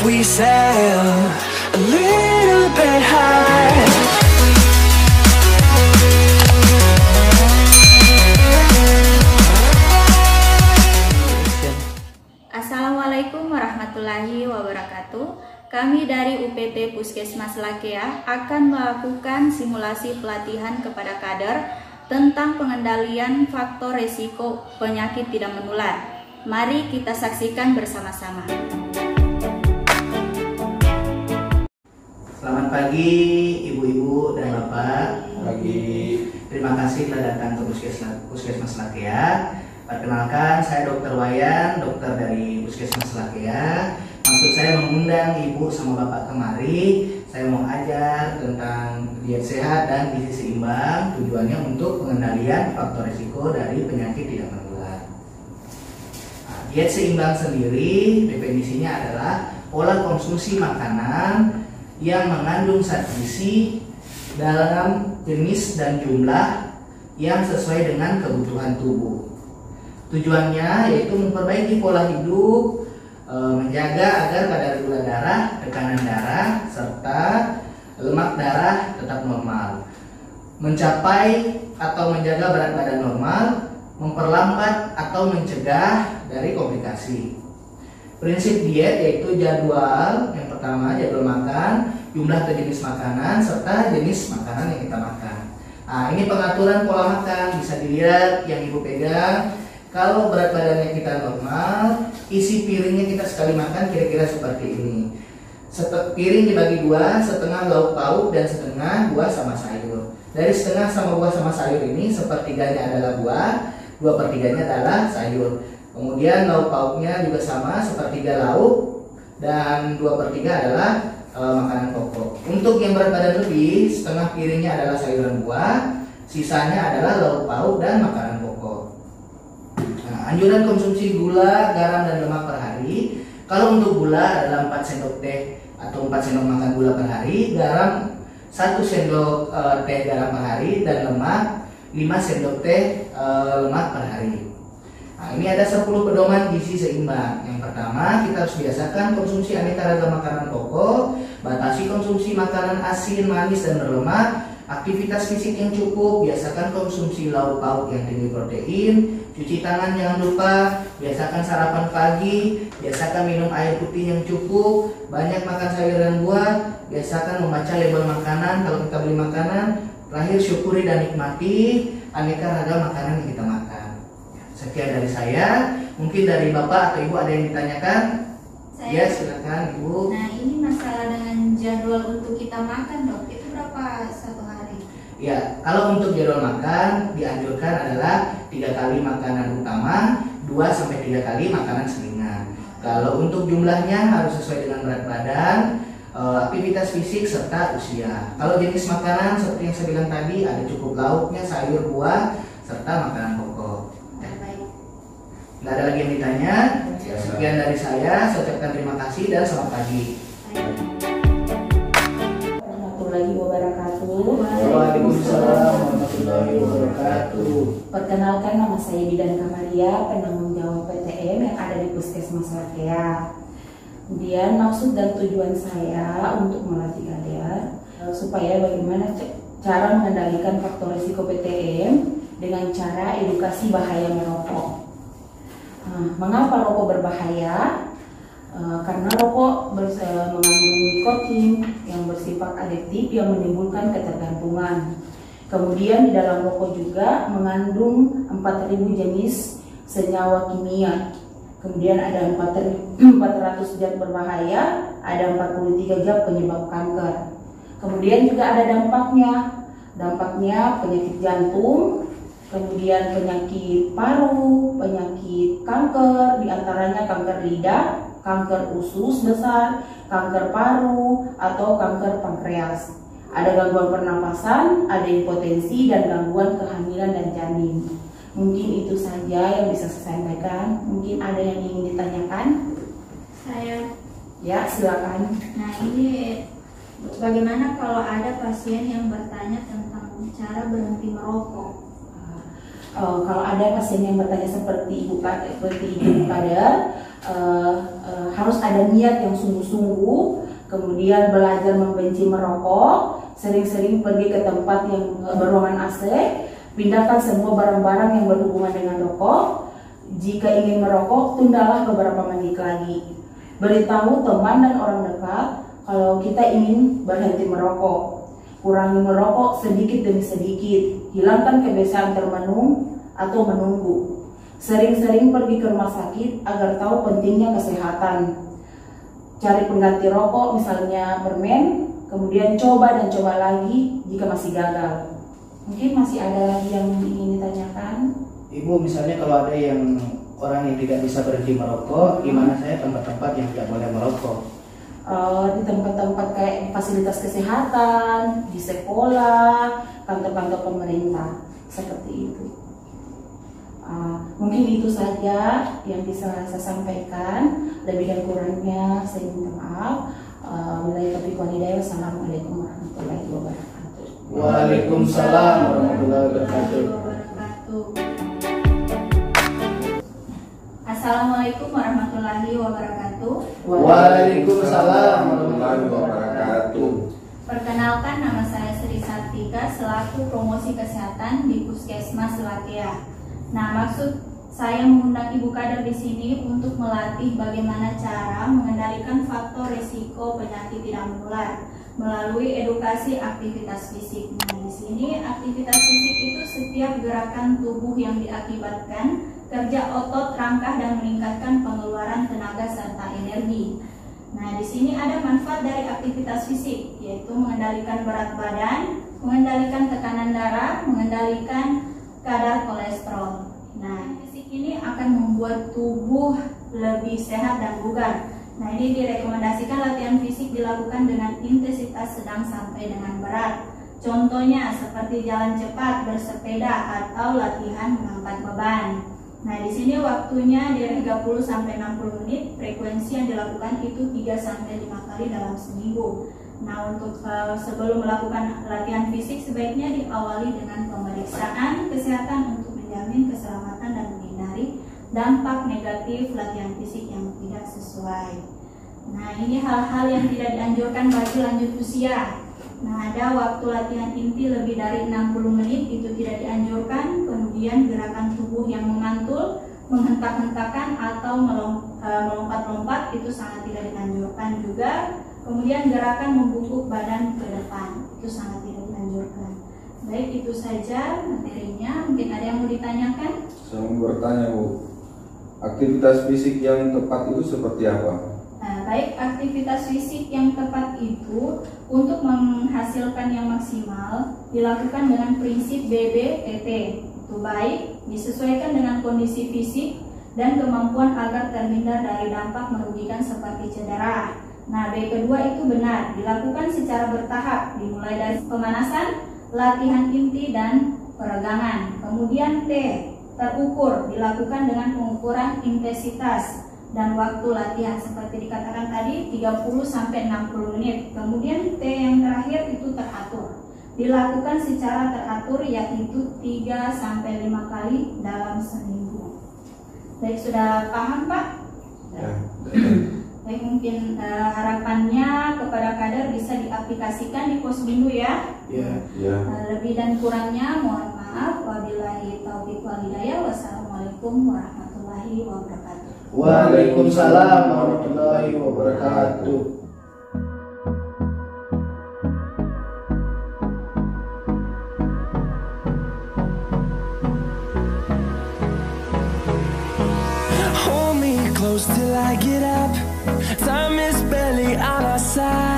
we sail a little bit high. Assalamualaikum warahmatullahi wabarakatuh. Kami dari UPT Puskesmas Lakea akan melakukan simulasi pelatihan kepada kader tentang pengendalian faktor resiko penyakit tidak menular. Mari kita saksikan bersama-sama. Selamat pagi Ibu-ibu dan Bapak. Pagi. Terima kasih telah datang ke Puskesmas Lakea. Perkenalkan, saya Dr. Wayan, dokter dari Puskesmas Lakea. Maksud saya mengundang Ibu sama Bapak kemari. Saya mau ajar tentang diet sehat dan gizi seimbang. Tujuannya untuk pengendalian faktor risiko dari penyakit tidak menular. Nah, diet seimbang sendiri definisinya adalah pola konsumsi makanan yang mengandung zat gizi dalam jenis dan jumlah yang sesuai dengan kebutuhan tubuh. Tujuannya yaitu memperbaiki pola hidup, menjaga agar kadar gula darah, tekanan darah, serta lemak darah tetap normal, mencapai atau menjaga berat badan normal, memperlambat atau mencegah dari komplikasi. Prinsip diet yaitu jadwal, yang pertama jadwal makan, jumlah atau jenis makanan, serta jenis makanan yang kita makan. Nah, ini pengaturan pola makan, bisa dilihat yang Ibu pegang. Kalau berat badannya kita normal, isi piringnya kita sekali makan kira-kira seperti ini. Piring dibagi dua, setengah lauk pauk dan setengah buah sama sayur. Dari setengah sama buah sama sayur ini, sepertiganya adalah buah, 2/3-nya adalah sayur. Kemudian lauk pauknya juga sama, sepertiga lauk, dan 2/3 adalah makanan pokok. Untuk yang berat badan lebih, setengah piringnya adalah sayuran buah, sisanya adalah lauk pauk dan makanan pokok. Anjuran konsumsi gula, garam, dan lemak per hari. Kalau untuk gula adalah 4 sendok teh atau 4 sendok makan gula per hari, garam 1 sendok teh garam per hari, dan lemak 5 sendok teh lemak per hari. Nah, ini ada 10 pedoman gizi seimbang. Yang pertama, kita harus biasakan konsumsi aneka ragam makanan pokok, batasi konsumsi makanan asin, manis, dan berlemak, aktivitas fisik yang cukup, biasakan konsumsi lauk pauk yang tinggi protein, cuci tangan jangan lupa, biasakan sarapan pagi, biasakan minum air putih yang cukup, banyak makan sayur dan buah, biasakan membaca label makanan kalau kita beli makanan, terakhir syukuri dan nikmati aneka ragam makanan yang kita makan. Sekian dari saya, mungkin dari Bapak atau Ibu ada yang ditanyakan? Ya, silakan Ibu. Nah, ini masalah dengan jadwal untuk kita makan, Dok. Itu berapa satu hari? Ya, kalau untuk jadwal makan dianjurkan adalah 3 kali makanan utama, 2-3 kali makanan selingan. Kalau untuk jumlahnya harus sesuai dengan berat badan, aktivitas fisik, serta usia. Kalau jenis makanan seperti yang saya bilang tadi, ada cukup lauknya, sayur, buah, serta makanan pokok. Nggak ada lagi yang ditanya. Sekian dari saya ucapkan terima kasih dan selamat pagi. Warahmatullahi wabarakatuh. Waalaikumsalam warahmatullahi wabarakatuh. Perkenalkan, nama saya Bidan Kamaria, penanggung jawab PTM yang ada di Puskesmas Lakea. Kemudian maksud dan tujuan saya untuk melatih kalian supaya bagaimana cara mengendalikan faktor risiko PTM dengan cara edukasi bahaya merokok. Mengapa rokok berbahaya? Karena rokok mengandung nikotin yang bersifat adiktif yang menimbulkan ketergantungan. Kemudian di dalam rokok juga mengandung 4.000 jenis senyawa kimia. Kemudian ada 400 zat berbahaya, ada 43 zat penyebab kanker. Kemudian juga ada dampaknya penyakit jantung, kemudian penyakit paru, penyakit kanker, diantaranya kanker lidah, kanker usus besar, kanker paru, atau kanker pankreas. Ada gangguan pernapasan, ada impotensi, dan gangguan kehamilan dan janin. Mungkin itu saja yang bisa saya sampaikan. Mungkin ada yang ingin ditanyakan? Saya. Ya, silakan. Nah, ini bagaimana kalau ada pasien yang bertanya tentang cara berhenti merokok? Kalau ada pasien yang bertanya seperti ibu kader, harus ada niat yang sungguh-sungguh, kemudian belajar membenci merokok, sering-sering pergi ke tempat yang beruangan AC, pindahkan semua barang-barang yang berhubungan dengan rokok. Jika ingin merokok, tundalah beberapa menit lagi. Beritahu teman dan orang dekat kalau kita ingin berhenti merokok. Kurangi merokok sedikit demi sedikit, hilangkan kebiasaan termenung atau menunggu. Sering-sering pergi ke rumah sakit agar tahu pentingnya kesehatan. Cari pengganti rokok, misalnya permen, kemudian coba dan coba lagi jika masih gagal. Mungkin masih ada lagi yang ingin ditanyakan? Ibu, misalnya kalau ada yang orang yang tidak bisa berhenti merokok, gimana saya tempat-tempat yang tidak boleh merokok? Di tempat-tempat kayak fasilitas kesehatan, di sekolah, kantor-kantor pemerintah, seperti itu. Mungkin itu saja yang bisa saya sampaikan. Lebih dan kurangnya saya minta maaf. Wabillahi taufiq wal hidayah. Wassalamualaikum warahmatullahi wabarakatuh. Waalaikumsalam warahmatullahi wabarakatuh. Assalamualaikum warahmatullahi wabarakatuh. Waalaikumsalam warahmatullahi wabarakatuh. Perkenalkan, nama saya Sri Sartika selaku promosi kesehatan di Puskesmas Lakea. Nah, maksud saya mengundang Ibu Kader di sini untuk melatih bagaimana cara mengendalikan faktor risiko penyakit tidak menular melalui edukasi aktivitas fisik. Nah, di sini aktivitas fisik itu setiap gerakan tubuh yang diakibatkan kerja otot, rangkah, dan meningkatkan pengeluaran tenaga serta energi. Nah, di sini ada manfaat dari aktivitas fisik, yaitu mengendalikan berat badan, mengendalikan tekanan darah, mengendalikan kadar kolesterol. Nah, fisik ini akan membuat tubuh lebih sehat dan bugar. Nah, ini direkomendasikan latihan fisik dilakukan dengan intensitas sedang sampai dengan berat. Contohnya seperti jalan cepat, bersepeda, atau latihan mengangkat beban. Nah, di sini waktunya dari 30 sampai 60 menit, frekuensi yang dilakukan itu 3 sampai 5 kali dalam seminggu. Nah, untuk sebelum melakukan latihan fisik sebaiknya diawali dengan pemeriksaan kesehatan untuk menjamin keselamatan dan menghindari dampak negatif latihan fisik yang tidak sesuai. Nah, ini hal-hal yang tidak dianjurkan bagi lanjut usia. Nah, ada waktu latihan inti lebih dari 60 menit itu tidak dianjurkan. Kemudian gerakan tubuh yang memantul, menghentak-hentakan atau melompat-lompat itu sangat tidak dianjurkan juga. Kemudian gerakan membungkuk badan ke depan itu sangat tidak dianjurkan. Baik, itu saja materinya. Mungkin ada yang mau ditanyakan? Saya mau bertanya, Bu. Aktivitas fisik yang tepat itu seperti apa? Nah, baik, aktivitas fisik yang tepat itu untuk menghasilkan yang maksimal dilakukan dengan prinsip BBTT. Itu baik, disesuaikan dengan kondisi fisik dan kemampuan agar terhindar dari dampak merugikan seperti cedera. Nah, B kedua itu benar, dilakukan secara bertahap, dimulai dari pemanasan, latihan inti, dan peregangan. Kemudian T, terukur, dilakukan dengan pengukuran intensitas dan waktu latihan seperti dikatakan tadi 30 sampai 60 menit. Kemudian T yang terakhir itu teratur, dilakukan secara teratur yaitu 3 sampai 5 kali dalam seminggu. Baik, sudah paham, Pak? Ya. Baik, mungkin harapannya kepada kader bisa diaplikasikan di Posbindu ya. Ya. Ya. Lebih dan kurangnya mohon maaf. Wabillahi taufiq wal hidayah. Wassalamualaikum warahmatullahi wabarakatuh. Waalaikumsalam warahmatullahi wabarakatuh. Hold me close till I get up. Time is barely on our side.